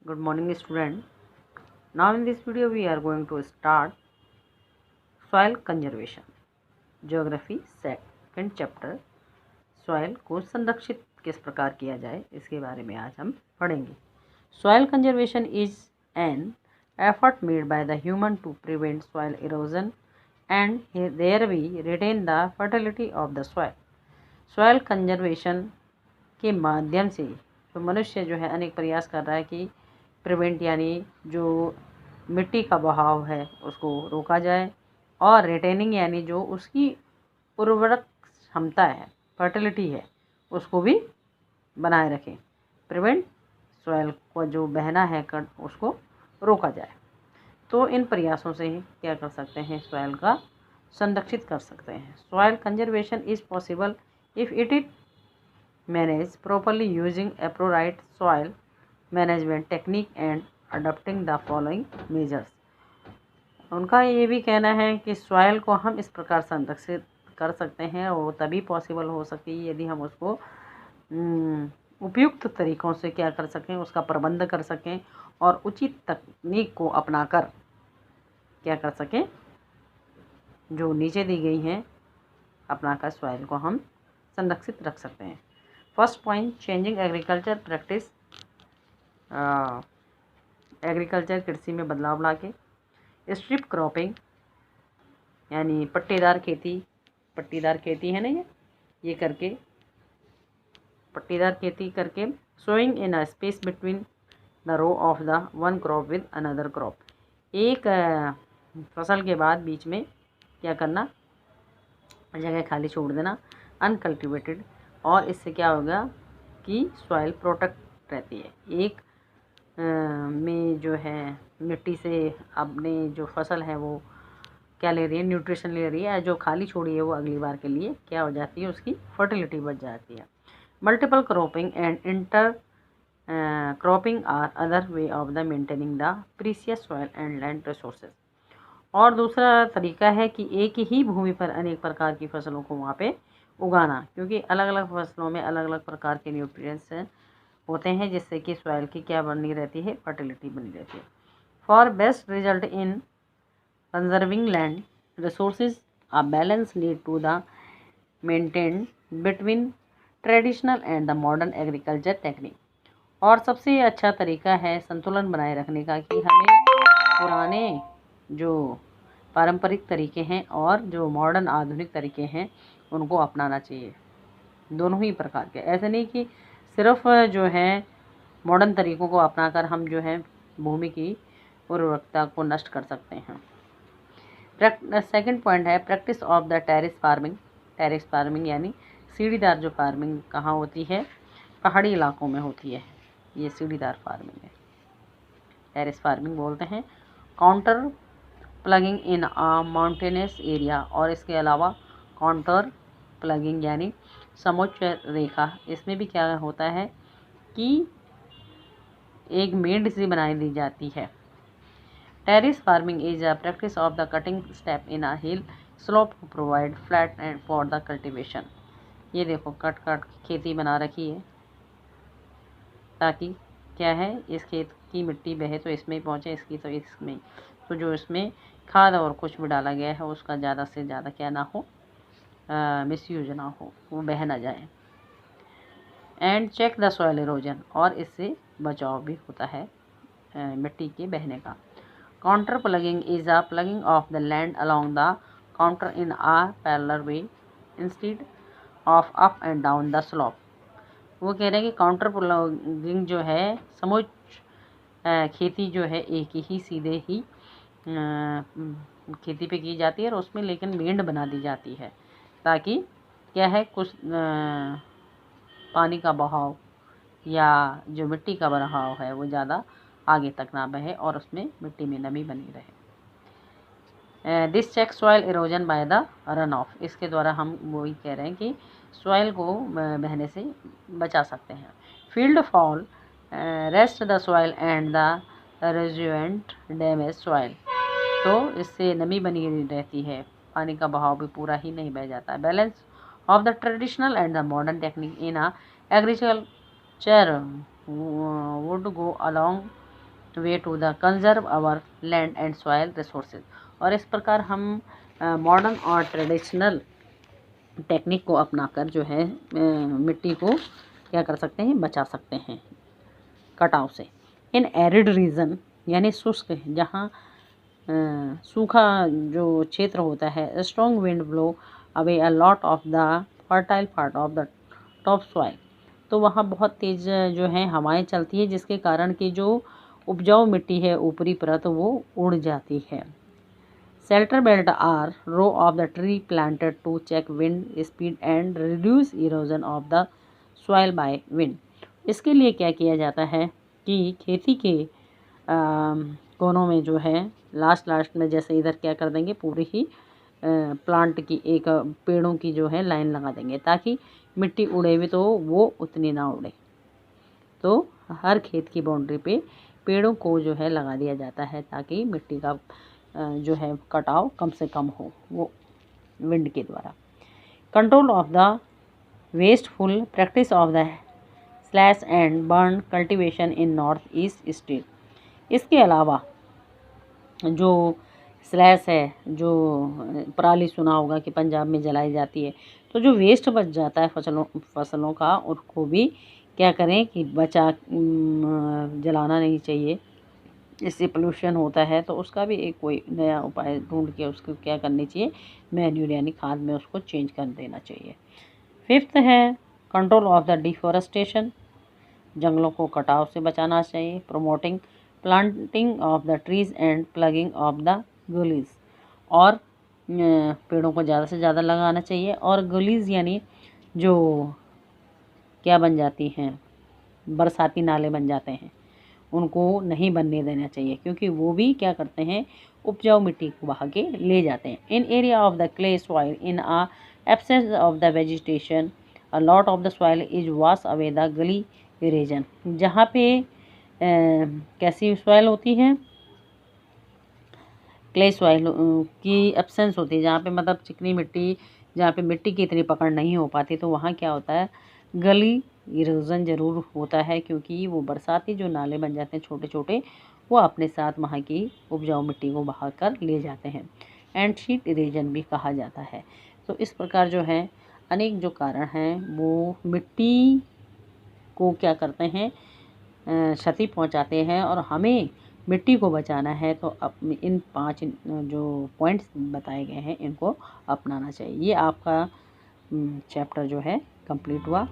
Good morning student. Now in this video we are going to start soil conservation. Geography second chapter soil को संरक्षित किस प्रकार किया जाए इसके बारे में आज हम पढ़ेंगे. Soil conservation is an effort made by the human to prevent soil erosion and thereby retain the fertility of the soil. Soil conservation के माध्यम से तो मनुष्य जो है अनेक प्रयास कर रहा है कि प्रिवेंट यानी जो मिट्टी का बहाव है उसको रोका जाए और रिटेनिंग यानी जो उसकी उर्वरक क्षमता है फर्टिलिटी है उसको भी बनाए रखें. प्रिवेंट सॉइल को जो बहना है उसको रोका जाए. तो इन प्रयासों से क्या कर सकते हैं सॉइल का संरक्षित कर सकते हैं. Soil conservation is possible if it is manage properly using appropriate soil management technique and adopting the following measures. उनका ये भी कहना है कि सॉइल को हम इस प्रकार संरक्षित कर सकते हैं और तभी पॉसिबल हो सकती है यदि हम उसको उपयुक्त तरीक़ों से क्या कर सकें, उसका प्रबंध कर सकें और उचित तकनीक को अपनाकर क्या कर सकें, जो नीचे दी गई हैं अपनाकर सॉइल को हम संरक्षित रख सकते हैं. First point, changing agriculture practice. Agriculture कृषि में बदलाव ला के. स्ट्रिप क्रॉपिंग यानी पट्टीदार खेती है ना, ये करके पट्टीदार खेती करके. Sowing in a space between the row of the one crop with another crop. एक फसल के बाद बीच में क्या करना, जगह खाली छोड़ देना अनकल्टिवेटेड, और इससे क्या होगा कि सॉइल प्रोटेक्ट रहती है. एक में जो है मिट्टी से अपने जो फसल है वो क्या ले रही है, न्यूट्रिशन ले रही है. जो खाली छोड़ी है वो अगली बार के लिए क्या हो जाती है, उसकी फर्टिलिटी बढ़ जाती है. Multiple cropping and inter cropping are other way of the maintaining the precious soil and land resources. और दूसरा तरीका है कि एक ही भूमि पर अनेक प्रकार की फसलों को वहाँ पे उगाना, क्योंकि अलग अलग फसलों में अलग अलग प्रकार के न्यूट्रिएंट्स होते हैं जिससे कि सॉइल की क्या बनी रहती है, फर्टिलिटी बनी रहती है. For best result in conserving land resources a balance need to the maintain between traditional and the modern agriculture technique. और सबसे अच्छा तरीका है संतुलन बनाए रखने का कि हमें पुराने जो पारंपरिक तरीके हैं और जो मॉडर्न आधुनिक तरीके हैं उनको अपनाना चाहिए, दोनों ही प्रकार के. ऐसे नहीं कि सिर्फ जो है मॉडर्न तरीक़ों को अपनाकर हम जो है भूमि की उर्वरकता को नष्ट कर सकते हैं. सेकंड पॉइंट है practice of the terrace farming. Terrace farming यानी सीढ़ीदार जो फार्मिंग कहाँ होती है, पहाड़ी इलाकों में होती है, ये सीढ़ीदार फार्मिंग है, टेरेस फार्मिंग बोलते हैं. काउंटर प्लगिंग इन अ माउंटेनियस एरिया. और इसके अलावा काउंटर प्लगिंग यानी समोच्च रेखा, इसमें भी क्या होता है कि एक मेड सी बनाई दी जाती है. Terrace farming is a practice of the cutting step in a hill slope to provide flat and for the cultivation. ये देखो कट खेती बना रखी है ताकि क्या है, इस खेत की मिट्टी बहे तो इसमें पहुँचे, इसकी तो इसमें, तो जो इसमें खाद और कुछ भी डाला गया है उसका ज़्यादा से ज़्यादा क्या ना हो, मिसयूज ना हो, वो बह ना जाए. And check the soil erosion. और इससे बचाव भी होता है मिट्टी के बहने का. Counter plugging is a plugging of the land along the counter in a parallel way instead of up and down the slope. वो कह रहे हैं कि काउंटर प्लगिंग जो है समोच्च खेती जो है एक ही सीधे ही खेती पे की जाती है और उसमें लेकिन मेंढ बना दी जाती है ताकि क्या है, कुछ पानी का बहाव या जो मिट्टी का बहाव है वो ज़्यादा आगे तक ना बहे और उसमें मिट्टी में नमी बनी रहे. This check soil erosion by the run off. इसके द्वारा हम वही कह रहे हैं कि सॉइल को बहने से बचा सकते हैं. Field fall rest the soil and the rejuvenate damage soil. तो इससे नमी बनी रहती है, पानी का बहाव भी पूरा ही नहीं बह जाता है. Balance of the traditional and the modern technique in a agriculture would go along way to the conserve our land and soil resources. और इस प्रकार हम मॉडर्न और ट्रेडिशनल टेक्निक को अपनाकर जो है मिट्टी को क्या कर सकते हैं, बचा सकते हैं कटाव से। इन एरिड रीजन यानी शुष्क, जहाँ सूखा जो क्षेत्र होता है, strong wind blow away a lot of the fertile part of the top soil. तो वहाँ बहुत तेज़ जो है हवाएं चलती है, जिसके कारण कि जो उपजाऊ मिट्टी है ऊपरी परत वो उड़ जाती है। Shelter belt are row of the tree planted to check wind speed and reduce erosion of the soil by wind. इसके लिए क्या किया जाता है कि खेती के कोनों में जो है लास्ट में जैसे इधर क्या कर देंगे, पूरी ही प्लांट की एक पेड़ों की जो है लाइन लगा देंगे, ताकि मिट्टी उड़े भी तो वो उतनी ना उड़े। तो हर खेत की बाउंड्री पे पेड़ों को जो है लगा दिया जाता है, ताकि मिट्टी का जो है कटाव कम से कम हो वो विंड के द्वारा। Control of the wasteful practice of the slash and burn cultivation in north east state. इसके अलावा जो स्लैश है, जो पराली सुना होगा कि पंजाब में जलाई जाती है, तो जो वेस्ट बच जाता है फसलों का, उसको भी क्या करें कि जलाना नहीं चाहिए, इससे पोल्यूशन होता है। तो उसका भी एक कोई नया उपाय ढूंढ के उसको क्या करनी चाहिए, मैन्यूर यानी खाद में उसको चेंज कर देना चाहिए। फिफ्थ है कंट्रोल ऑफ द डिफॉरेस्टेशन, जंगलों को कटाव से बचाना चाहिए। Promoting planting of the trees and plugging of the gullies, और पेड़ों को ज़्यादा से ज़्यादा लगाना चाहिए। और गलीज यानी जो क्या बन जाती हैं, बरसाती नाले बन जाते हैं, उनको नहीं बनने देना चाहिए, क्योंकि वो भी क्या करते हैं, उपजाऊ मिट्टी को बहा के ले जाते हैं। In area of the clay soil in a absence of the vegetation a lot of the soil is wash away the gully region. जहाँ पे कैसी सॉइल होती है, क्ले सॉइल की एब्सेंस होती है, जहाँ पे मतलब चिकनी मिट्टी, जहाँ पे मिट्टी की इतनी पकड़ नहीं हो पाती, तो वहाँ क्या होता है, गली इरोजन ज़रूर होता है, क्योंकि वो बरसाती जो नाले बन जाते हैं छोटे छोटे, वो अपने साथ वहाँ की उपजाऊ मिट्टी को बहा कर ले जाते हैं। एंड शीट इरोजन भी कहा जाता है। तो इस प्रकार जो है अनेक जो कारण हैं वो मिट्टी को क्या करते हैं, क्षति पहुंचाते हैं। और हमें मिट्टी को बचाना है तो इन 5 जो पॉइंट्स बताए गए हैं इनको अपनाना चाहिए। ये आपका चैप्टर जो है कंप्लीट हुआ।